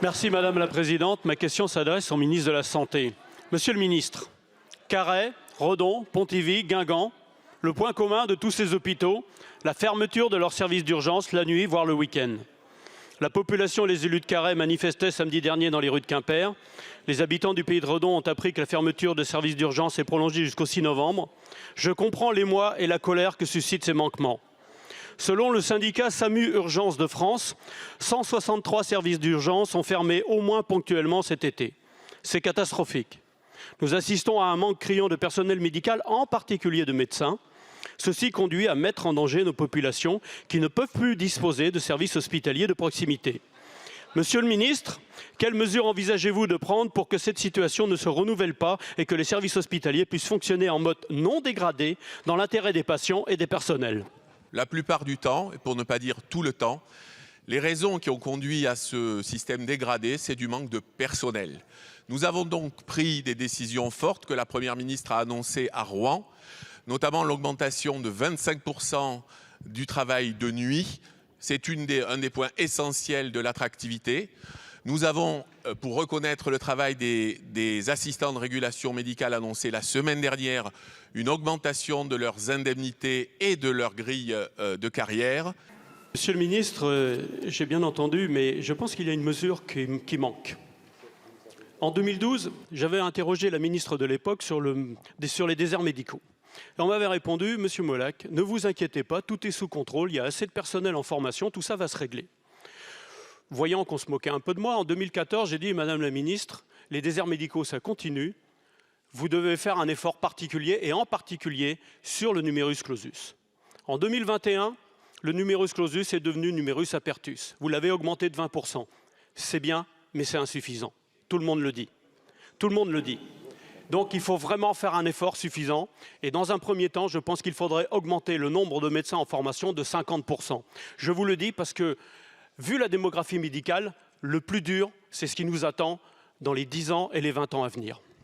Merci Madame la Présidente. Ma question s'adresse au ministre de la Santé. Monsieur le ministre, Carhaix, Redon, Pontivy, Guingamp, le point commun de tous ces hôpitaux, la fermeture de leurs services d'urgence la nuit, voire le week-end. La population et les élus de Carhaix manifestaient samedi dernier dans les rues de Quimper. Les habitants du pays de Redon ont appris que la fermeture de services d'urgence est prolongée jusqu'au 6 novembre. Je comprends l'émoi et la colère que suscitent ces manquements. Selon le syndicat SAMU Urgence de France, 163 services d'urgence ont fermé au moins ponctuellement cet été. C'est catastrophique. Nous assistons à un manque criant de personnel médical, en particulier de médecins. Ceci conduit à mettre en danger nos populations qui ne peuvent plus disposer de services hospitaliers de proximité. Monsieur le ministre, quelles mesures envisagez-vous de prendre pour que cette situation ne se renouvelle pas et que les services hospitaliers puissent fonctionner en mode non dégradé dans l'intérêt des patients et des personnels ? La plupart du temps, et pour ne pas dire tout le temps, les raisons qui ont conduit à ce système dégradé, c'est du manque de personnel. Nous avons donc pris des décisions fortes que la Première ministre a annoncées à Rouen, notamment l'augmentation de 25% du travail de nuit. C'est un des points essentiels de l'attractivité. Nous avons, pour reconnaître le travail des assistants de régulation médicale, annoncé la semaine dernière une augmentation de leurs indemnités et de leur grille de carrière. Monsieur le ministre, j'ai bien entendu, mais je pense qu'il y a une mesure qui manque. En 2012, j'avais interrogé la ministre de l'époque sur les déserts médicaux. Et on m'avait répondu, Monsieur Molac, ne vous inquiétez pas, tout est sous contrôle, il y a assez de personnel en formation, tout ça va se régler. Voyant qu'on se moquait un peu de moi, en 2014, j'ai dit, Madame la ministre, les déserts médicaux, ça continue. Vous devez faire un effort particulier, et en particulier sur le numerus clausus. En 2021, le numerus clausus est devenu numerus apertus. Vous l'avez augmenté de 20%. C'est bien, mais c'est insuffisant. Tout le monde le dit. Tout le monde le dit. Donc il faut vraiment faire un effort suffisant. Et dans un premier temps, je pense qu'il faudrait augmenter le nombre de médecins en formation de 50%. Je vous le dis parce que, vu la démographie médicale, le plus dur, c'est ce qui nous attend dans les 10 ans et les 20 ans à venir.